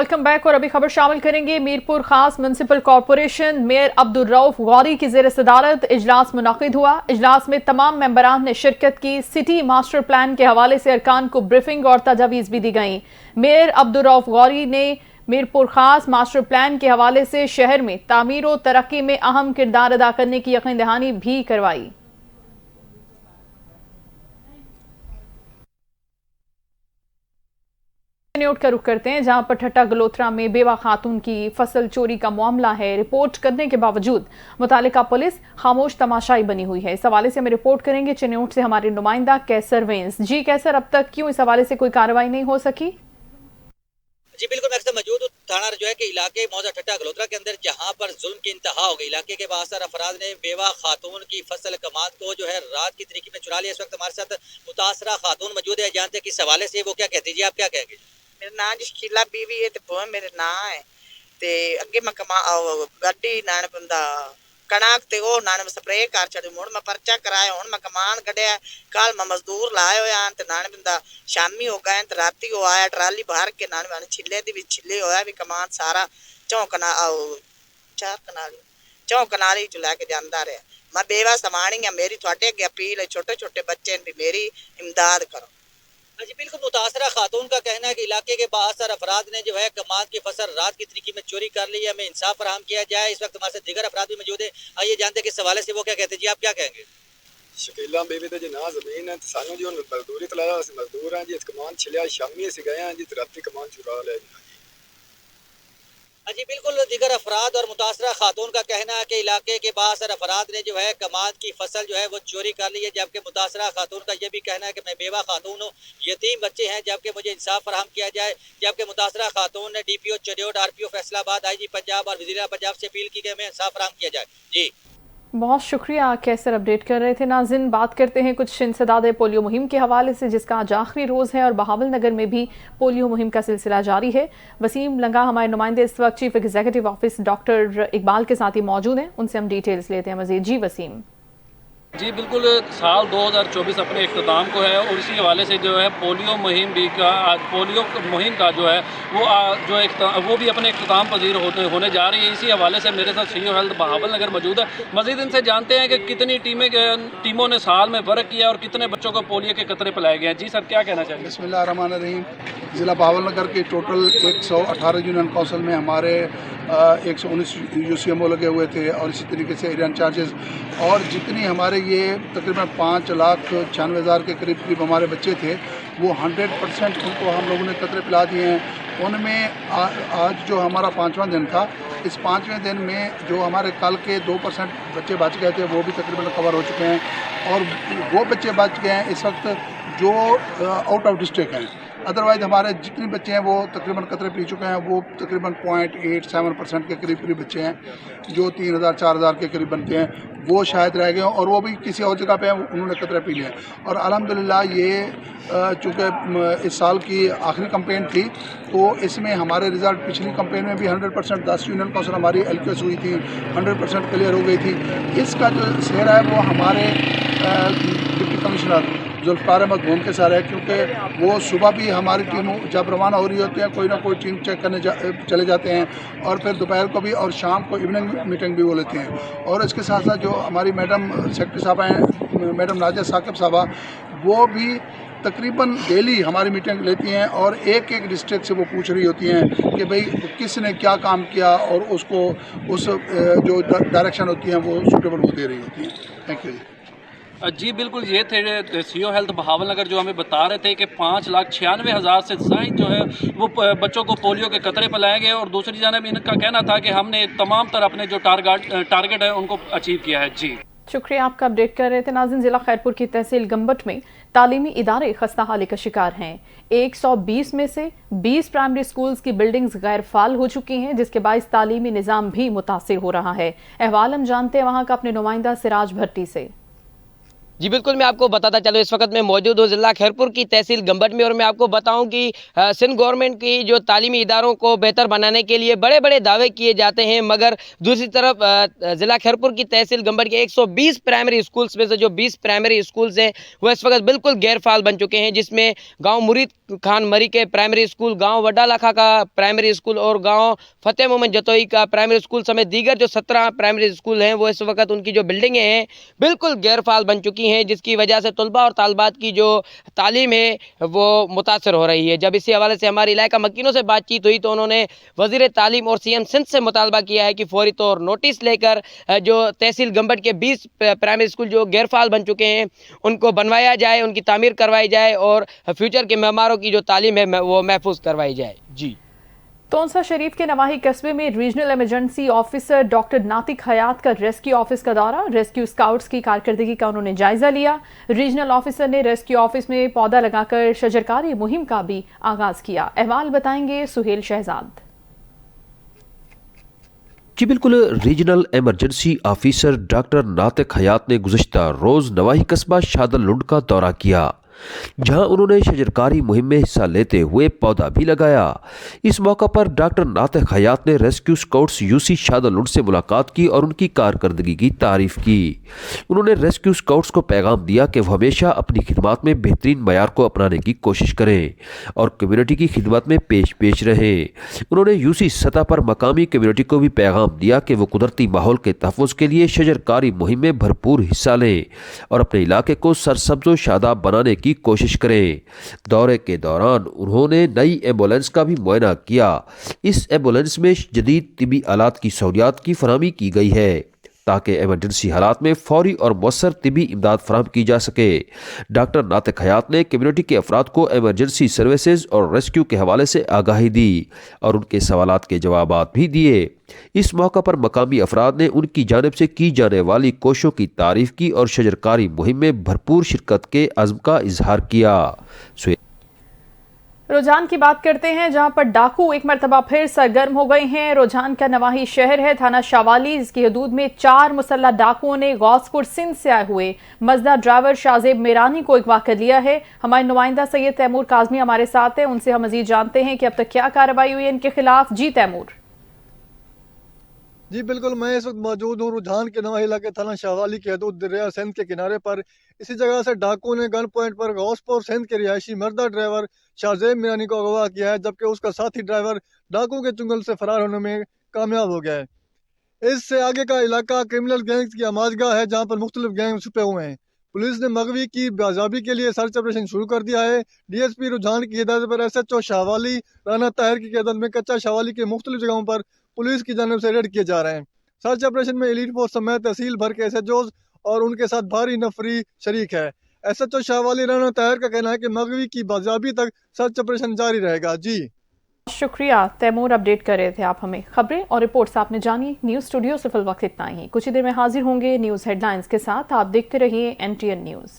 Welcome back. और अभी खबर शामिल करेंगे मीरपुर खास municipal corporation mayor Abdul Rauf Gauri की ज़ेर सदारत इजलास मुनक़िद हुआ। इजलास में तमाम मेंबरान ने शिरकत की। सिटी मास्टर प्लान के हवाले से अरकान को ब्रीफिंग और तजावीज़ भी दी गई। मेयर अब्दुल रऊफ गौरी ने मीरपुर खास मास्टर प्लान के हवाले से शहर में तामीर और तरक्की में अहम किरदार अदा करने की यकीन दहानी भी करवाई। न्यूट का रुख करते हैं, जहां पर ठट्टा गलोथरा में बेवा खातून की फसल चोरी का मामला है। रिपोर्ट करने के बावजूद मुतालिका पुलिस खामोश तमाशाई बनी हुई है। इस हवाले से हमें रिपोर्ट करेंगे चिन्यूट से हमारे नुमाइंदा कैसर वेंस। जी कैसर, अब तक क्यों इस हवाले से कोई कार्रवाई नहीं हो सकी? जी बिल्कुल, मैं अक्सर मौजूद हूँ थाना जो है कि इलाके मौजा ठट्टा गलोत्रा के अंदर, जहाँ पर जुल्म की इंतहा हो गई। इलाके के बासर अफराद ने बेवा खातून की फसल कमाद को जो है रात की तरीके में चुरा लिया। इस वक्त हमारे साथ मुतासरा खातून मौजूद है, जानते किस हवाले से वो क्या कहती है। आप क्या कहेंगे? मेरा नाम जी शकीला बीवी है ते वो मेरे नाम है ते अगे मैं कमा गड्डी नान बंदा कणक ते वो नान स्प्रे कर छड़ी मुड़ मैं पर्चा कराया। हुन मैं कमान कढ़िया, कल मैं मजदूर लाए होया ते नान बंदा शामी हो गए ते राती हो आया ट्राली भर के नान मैं छिले दी भी छिले होया भी कमान सारा चौकना चार कनाली चो लैके जांदा रहा। मैं बेवा समानी है। मेरी थोड़े अगे अपील है, छोटे छोटे बच्चे भी मेरी इमदाद करो। जी बिल्कुल, मुतासरा खातून का कहना है कि इलाके के बासर अफराद ने जो है कमाद की फसल रात की तरीके में चोरी कर ली है। हमें इंसाफ फराहम किया जाए। इस वक्त हमारे साथ दीगर अफराद भी मौजूद है, आइए जानते हैं किस हवाले से वो क्या कहते हैं। जी आप क्या कहेंगे? शकीला बेबी तो जी ना जमीन है सानू जी मजदूरी तलाया मजदूर हैं जी। कमान छिलिया शामी अस गए हैं जी, राती कमान चुरा लिया जी। जी बिल्कुल, दीगर अफराद और मुतासरा खातून का कहना है कि इलाके के बासर अफराद ने जो है कमाद की फसल जो है वो चोरी कर ली है। जबकि मुतासरा खातून का यह भी कहना है कि मैं बेवा खातून हूँ, यतीम बच्चे हैं, जबकि मुझे इंसाफ फराहम किया जाए। जबकि मुतासरा खातून ने DPO चरियोट, RPO Faisalabad, IG Punjab और वज़ीर पंजाब से अपील की कि हमें इंसाफ फराहम किया जाए। जी बहुत शुक्रिया, कैसर अपडेट कर रहे थे। नाज़रीन, बात करते हैं कुछ इंसदादे पोलियो मुहिम के हवाले से, जिसका आज आखिरी रोज़ है और बहावल नगर में भी पोलियो मुहिम का सिलसिला जारी है। वसीम लंगा हमारे नुमाइंदे इस वक्त chief executive office doctor Iqbal के साथ ही मौजूद हैं, उनसे हम डिटेल्स लेते हैं मज़ीद। जी वसीम। जी बिल्कुल, साल 2024 अपने इख्तिताम को है और इसी हवाले से जो है पोलियो मुहिम भी का आज पोलियो मुहिम का जो है वो भी अपने इख्तिताम पजीर होने जा रही है। इसी हवाले से मेरे साथ CEO हेल्थ बहावल नगर मौजूद है। मज़ीद इनसे जानते हैं कि कितनी टीमों ने साल में वर्क किया और कितने बच्चों को पोलियो के कतरे पिलाए गए हैं। जी सर, क्या कहना चाहिए? बिस्मिल्लाहिर्रहमानिर्रहीम। ज़िला बहावल नगर के टोटल 118 यूनियन काउंसिल में हमारे 119 UCMO लगे हुए थे और इसी तरीके से एरिया इंचार्जेस और जितनी हमारे ये तकरीबन 5,96,000 के करीब हमारे बच्चे थे, वो 100% उनको हम लोगों ने कतरे पिला दिए हैं। उनमें आज जो हमारा 5वां दिन था, इस 5वें दिन में जो हमारे कल के 2% बच्चे बच गए थे वो भी तकरीबन कवर हो चुके हैं और वो बच्चे बच गए हैं इस वक्त जो आउट ऑफ डिस्ट्रिक्ट हैं। अदरवाइज़ हमारे जितने बच्चे हैं वो तकरीबन कतरे पी चुके हैं। वो तकरीबन 0.87% के करीब बच्चे हैं जो 3,000-4,000 के करीब बनते हैं, वो शायद रह गए और वो भी किसी और जगह पे उन्होंने कतरे पी लिए। और अल्हम्दुलिल्लाह ये चूँकि इस साल की आखिरी कैंपेन थी तो इसमें हमारे रिज़ल्ट पिछली कैंपेन में भी 100% 10 यूनियन काउंसिल हमारी LQS हुई थी, 100% क्लियर हो गई थी। इसका जो सेहरा है वो हमारे डिप्टी कमिश्नर जुल्फ़ार अहमद भून के साथ है, क्योंकि वो सुबह भी हमारी टीम जब रवाना हो रही होती है कोई ना कोई टीम चेक करने चले जाते हैं और फिर दोपहर को भी और शाम को इवनिंग मीटिंग भी वो लेते हैं। और इसके साथ साथ जो हमारी मैडम सेक्रेटरी साहबा हैं, मैडम नाजिया साकिब साहबा, वो भी तकरीबन डेली हमारी मीटिंग लेती हैं और एक एक डिस्ट्रिक्ट से वो पूछ रही होती हैं कि भाई किसने क्या काम किया और उसको उस जो डायरेक्शन होती हैं वो सूटेबल वो दे रही होती हैं। थैंक यू जी बिल्कुल, ये थे CEO हेल्थ बहावल नगर जो हमें बता रहे थे कि 5,96,000 से ज़ायद जो है वो बच्चों को पोलियो के कतरे पिलाए गए और दूसरी जानब इनका कहना था कि हमने तमाम तरह अपने जो टारगेट है उनको अचीव किया है। जी शुक्रिया, आपका अपडेट कर रहे थे। नाज़रीन, जिला खैरपुर की तहसील गंबट में तालीमी इदारे खस्ता हाली का शिकार हैं। 120 में से 20 प्राइमरी स्कूल्स की बिल्डिंग्स गैर फाल हो चुकी हैं, जिसके बाइस तालीमी निज़ाम भी मुतासिर हो रहा है। अहवाल हम जानते हैं वहाँ का अपने नुमाइंदा सिराज भट्टी से। जी बिल्कुल, मैं आपको बताता चलूँ, इस वक्त मैं मौजूद हूँ ज़िला खैरपुर की तहसील गंबट में और मैं आपको बताऊं कि सिंध गवर्नमेंट की जो तालीमी इदारों को बेहतर बनाने के लिए बड़े बड़े दावे किए जाते हैं, मगर दूसरी तरफ ज़िला खैरपुर की तहसील गंबट के 120 प्राइमरी स्कूल्स में से जो 20 प्राइमरी स्कूल्स हैं वो इस वक्त बिल्कुल गैरफाल बन चुके हैं, जिसमें गाँव मुरीद खान मरी के प्राइमरी स्कूल, गाँव वड्डा लाखा का प्राइमरी स्कूल और गाँव फतेह मोहम्मद जतोई का प्राइमरी स्कूल समेत दीगर जो 17 प्राइमरी स्कूल हैं वो इस वक्त उनकी जो बिल्डिंगें हैं बिल्कुल गैरफाल बन चुकी हैं, जिसकी वजह से तलबा और तालबात की जो तालीम है वो मुतासर हो रही है। जब इसी हवाले से हमारे इलाका मकीनों से बातचीत हुई तो उन्होंने वज़ीर तालीम और CM सिंध से मुतालबा किया है कि फौरी तौर नोटिस लेकर जो तहसील गंबट के 20 प्राइमरी स्कूल जो गैरफाल बन चुके हैं उनको बनवाया जाए, उनकी तामीर करवाई जाए और फ्यूचर के मेहमानों की जो तालीम है वो महफूज करवाई जाए। जी। तोंसा शरीफ के नवाही कस्बे में रीजनल इमरजेंसी ऑफिसर डॉक्टर नातिक हयात का रेस्क्यू ऑफिस का दौरा, रेस्क्यू स्काउट्स की कारकर्दगी का उन्होंने जायजा लिया। रीजनल ऑफिसर ने रेस्क्यू ऑफिस में पौधा लगाकर शजरकारी मुहिम का भी आगाज किया। अहवाल बताएंगे सुहेल शहजाद। जी बिल्कुल, रीजनल इमरजेंसी ऑफिसर डॉक्टर नातिक हयात ने गुज़िश्ता रोज़ नवाही कस्बा शादल लुंड का दौरा किया, जहां उन्होंने शजरकारी मुहिम में हिस्सा लेते हुए पौधा भी लगाया। इस मौका पर डॉक्टर नातिक हयात ने रेस्क्यू स्काउट्स UC शादल लुंड से मुलाकात की और उनकी कारकर्दगी की तारीफ की। उन्होंने रेस्क्यू स्काउट्स को पैगाम दिया कि वह हमेशा अपनी खिदमत में बेहतरीन मयार को अपनाने की कोशिश करें और कम्युनिटी की खिदमत में पेश रहें। उन्होंने UC सतह पर मकामी कम्युनिटी को भी पैगाम दिया कि वो कुदरती माहौल के तहफ़्फ़ुज़ के लिए शजरकारी मुहिम में भरपूर हिस्सा लें और अपने इलाके को सरसब्ज़ व शादाब बनाने की कोशिश करें। दौरे के दौरान उन्होंने नई एम्बुलेंस का भी मुआयना किया। इस एम्बुलेंस में जदीद तिबी आलात की सहूलियात की फराहमी की गई है ताकि इमरजेंसी हालात में फौरी और मौसर तिबी इमदाद फराहम की जा सके। डॉक्टर नातिक हयात ने कम्युनिटी के अफराद को इमरजेंसी सर्विसेज और रेस्क्यू के हवाले से आगाही दी और उनके सवालात के जवाबात भी दिए। इस मौका पर मकामी अफराद ने उनकी जानिब से की जाने वाली कोशिशों की तारीफ की और शजरकारी मुहिम में भरपूर शिरकत के अज़्म का इजहार किया। रुझान की बात करते हैं, जहां पर डाकू एक मरतबा फिर सरगर्म हो गए हैं। रुझान का नवाही शहर है थाना शावाली, इसकी हदूद में 4 मुसल्लह डाकुओं ने गौसपुर सिंध से आए हुए मजदा ड्राइवर शाजेब मेरानी को अगवा कर लिया है। हमारे नुमाइंदा सैयद तैमूर काजमी हमारे साथ है, उनसे हम मजीद जानते हैं कि अब तक क्या कार्रवाई हुई है इनके खिलाफ। जी तैमूर। जी बिल्कुल, मैं इस वक्त मौजूद हूँ रुझान के नवाही इलाके थाना शावाली के हदूद दरिया सिंध के किनारे पर। इसी जगह से डाकुओं ने गन पॉइंट पर गौसपुर सिंध के रिहायशी मर्दा ड्राइवर शाजेब मीरानी को अगवा किया है, जबकि उसका साथी ड्राइवर डाकुओं के चुंगल से फरार होने में कामयाब हो गया है। इससे आगे का इलाका क्रिमिनल गैंग्स की आमाजगाह है, जहाँ पर मुख्तलिफ गैंग छुपे हुए हैं। पुलिस ने मगवी की बाजाबी के लिए सर्च ऑपरेशन शुरू कर दिया है। DSP रुझान की हिदायत पर SHO शावाली राना ताहिर की क़यादत में कच्चा शावाली के मुख्तलिफ जगहों पर पुलिस की जानिब से रेड किए जा रहे हैं। सर्च ऑपरेशन में एलीट फोर्स समेत तहसील भर के SHOs और उनके साथ भारी नफरी शरीक है। SHO शावाली राना ताहिर का कहना है कि मगवी की बाजाबी तक सर्च ऑपरेशन जारी रहेगा। जी शुक्रिया तैमूर, अपडेट कर रहे थे आप हमें। खबरें और रिपोर्ट्स आपने जानी। न्यूज़ स्टूडियो से फिल वक्त इतना ही। कुछ ही देर में हाजिर होंगे न्यूज़ हेडलाइंस के साथ। आप देखते रहिए NTN न्यूज़।